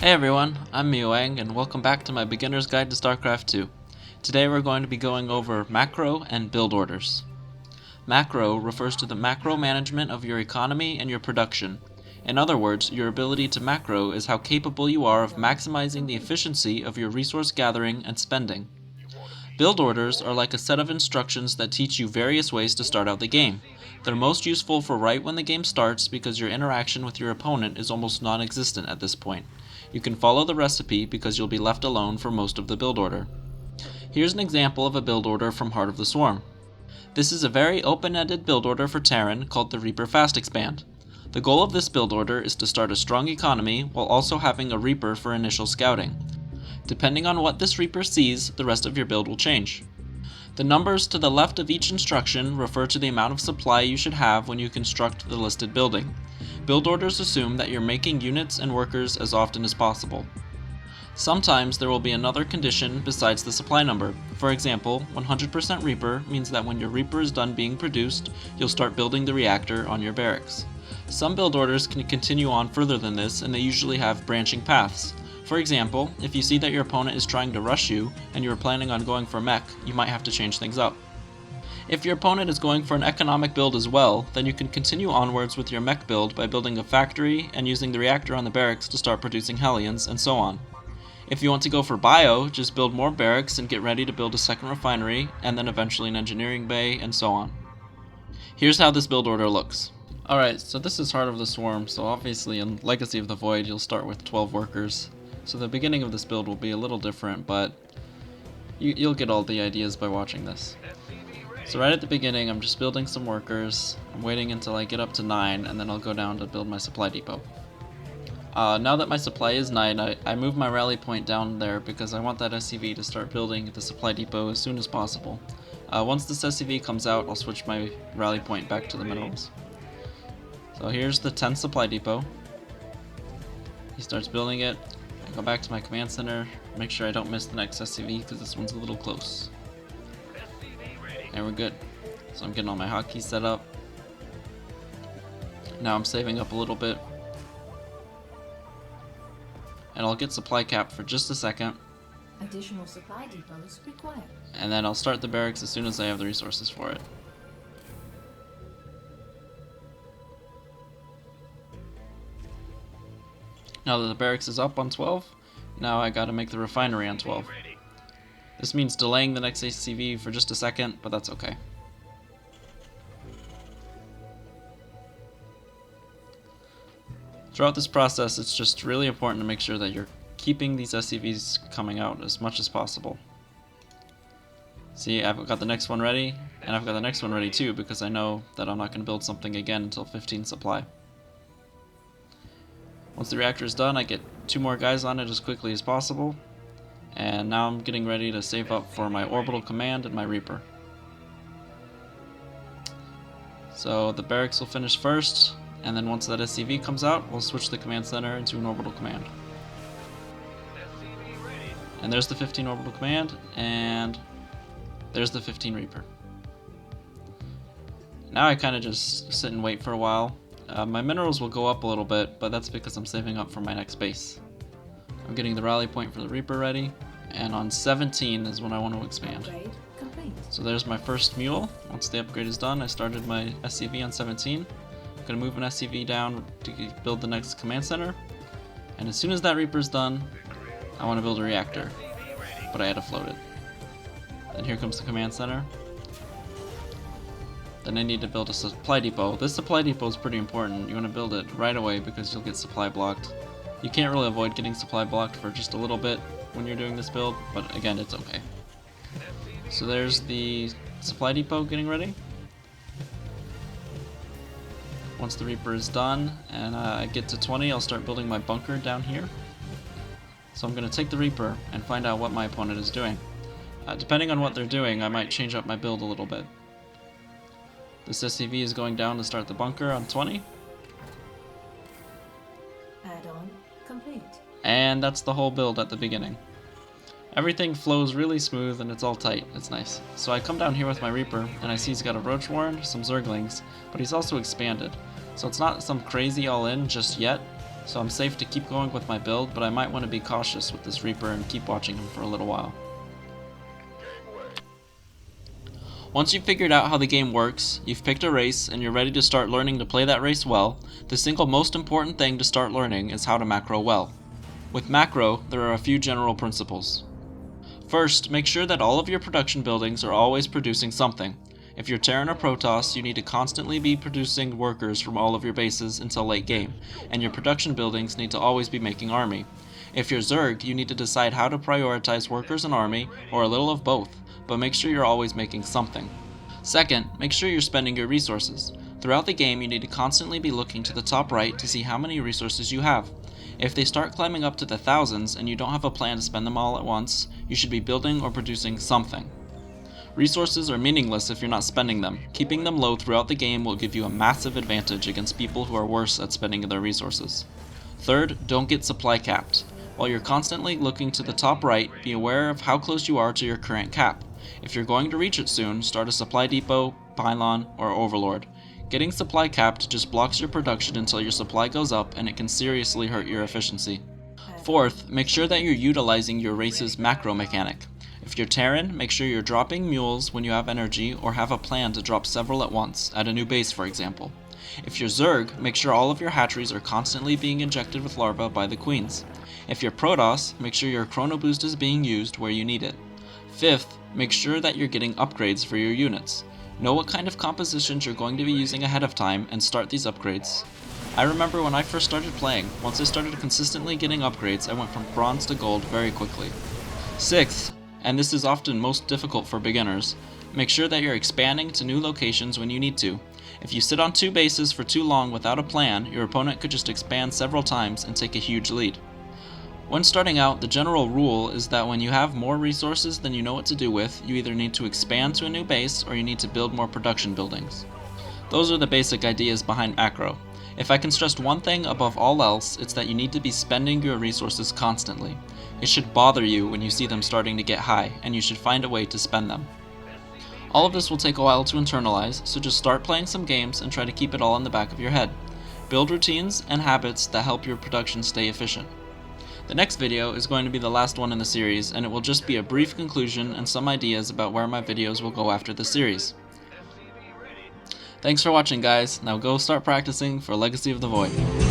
Hey everyone, I'm Meoang and welcome back to my beginner's guide to Starcraft 2. Today we're going to be going over macro and build orders. Macro refers to the macro management of your economy and your production. In other words, your ability to macro is how capable you are of maximizing the efficiency of your resource gathering and spending. Build orders are like a set of instructions that teach you various ways to start out the game. They're most useful for right when the game starts because your interaction with your opponent is almost non-existent at this point. You can follow the recipe because you'll be left alone for most of the build order. Here's an example of a build order from Heart of the Swarm. This is a very open-ended build order for Terran called the Reaper Fast Expand. The goal of this build order is to start a strong economy while also having a Reaper for initial scouting. Depending on what this Reaper sees, the rest of your build will change. The numbers to the left of each instruction refer to the amount of supply you should have when you construct the listed building. Build orders assume that you're making units and workers as often as possible. Sometimes there will be another condition besides the supply number. For example, 100% Reaper means that when your Reaper is done being produced, you'll start building the reactor on your barracks. Some build orders can continue on further than this, and they usually have branching paths. For example, if you see that your opponent is trying to rush you, and you are planning on going for mech, you might have to change things up. If your opponent is going for an economic build as well, then you can continue onwards with your mech build by building a factory and using the reactor on the barracks to start producing Hellions, and so on. If you want to go for bio, just build more barracks and get ready to build a second refinery, and then eventually an engineering bay, and so on. Here's how this build order looks. Alright, so this is Heart of the Swarm, so obviously in Legacy of the Void you'll start with 12 workers. So the beginning of this build will be a little different, but you'll get all the ideas by watching this. So right at the beginning I'm just building some workers, I'm waiting until I get up to 9, and then I'll go down to build my supply depot. Now that my supply is 9, I move my rally point down there because I want that SCV to start building the supply depot as soon as possible. Once this SCV comes out, I'll switch my rally point back to the minerals. So here's the 10th supply depot. He starts building it. I go back to my command center, make sure I don't miss the next SCV because this one's a little close. And we're good. So I'm getting all my hotkeys set up. Now I'm saving up a little bit. And I'll get supply cap for just a second. Additional supply depots required. And then I'll start the barracks as soon as I have the resources for it. Now that the barracks is up on 12, now I gotta make the refinery on 12. This means delaying the next ACV for just a second, but that's okay. Throughout this process, it's just really important to make sure that you're keeping these SCVs coming out as much as possible. See, I've got the next one ready, and I've got the next one ready too, because I know that I'm not going to build something again until 15 supply. Once the reactor is done, I get 2 more guys on it as quickly as possible. And now I'm getting ready to save up for my orbital command and my Reaper. So the barracks will finish first, and then once that SCV comes out, we'll switch the command center into an orbital command. And there's the 15 orbital command, and there's the 15 Reaper. Now I kind of just sit and wait for a while. My minerals will go up a little bit, but that's because I'm saving up for my next base. I'm getting the rally point for the Reaper ready, and on 17 is when I want to expand. Upgrade complete. So there's my first mule. Once the upgrade is done, I started my SCV on 17. I'm going to move an SCV down to build the next command center, and as soon as that Reaper is done, I want to build a reactor, but I had to float it. Then here comes the command center. Then I need to build a supply depot. This supply depot is pretty important. You want to build it right away because you'll get supply blocked. You can't really avoid getting supply blocked for just a little bit when you're doing this build, but again, it's okay. So there's the supply depot getting ready. Once the Reaper is done and I get to 20, I'll start building my bunker down here. So I'm going to take the Reaper and find out what my opponent is doing. Depending on what they're doing, I might change up my build a little bit. This SCV is going down to start the bunker on 20. Add-on complete. And that's the whole build at the beginning. Everything flows really smooth and it's all tight. It's nice. So I come down here with my Reaper and I see he's got a Roach Warren, some Zerglings, but he's also expanded. So it's not some crazy all-in just yet, so I'm safe to keep going with my build, but I might want to be cautious with this Reaper and keep watching him for a little while. Once you've figured out how the game works, you've picked a race, and you're ready to start learning to play that race well, the single most important thing to start learning is how to macro well. With macro, there are a few general principles. First, make sure that all of your production buildings are always producing something. If you're Terran or Protoss, you need to constantly be producing workers from all of your bases until late game, and your production buildings need to always be making army. If you're Zerg, you need to decide how to prioritize workers and army, or a little of both, but make sure you're always making something. Second, make sure you're spending your resources. Throughout the game, you need to constantly be looking to the top right to see how many resources you have. If they start climbing up to the thousands and you don't have a plan to spend them all at once, you should be building or producing something. Resources are meaningless if you're not spending them. Keeping them low throughout the game will give you a massive advantage against people who are worse at spending their resources. Third, don't get supply capped. While you're constantly looking to the top right, be aware of how close you are to your current cap. If you're going to reach it soon, start a supply depot, pylon, or overlord. Getting supply capped just blocks your production until your supply goes up, and it can seriously hurt your efficiency. Fourth, make sure that you're utilizing your race's macro mechanic. If you're Terran, make sure you're dropping mules when you have energy or have a plan to drop several at once, at a new base for example. If you're Zerg, make sure all of your hatcheries are constantly being injected with larvae by the queens. If you're Protoss, make sure your chrono boost is being used where you need it. Fifth, make sure that you're getting upgrades for your units. Know what kind of compositions you're going to be using ahead of time and start these upgrades. I remember when I first started playing, once I started consistently getting upgrades, I went from bronze to gold very quickly. Sixth, and this is often most difficult for beginners, make sure that you're expanding to new locations when you need to. If you sit on two bases for too long without a plan, your opponent could just expand several times and take a huge lead. When starting out, the general rule is that when you have more resources than you know what to do with, you either need to expand to a new base or you need to build more production buildings. Those are the basic ideas behind macro. If I can stress one thing above all else, it's that you need to be spending your resources constantly. It should bother you when you see them starting to get high, and you should find a way to spend them. All of this will take a while to internalize, so just start playing some games and try to keep it all in the back of your head. Build routines and habits that help your production stay efficient. The next video is going to be the last one in the series, and it will just be a brief conclusion and some ideas about where my videos will go after the series. Thanks for watching, guys. Now go start practicing for Legacy of the Void.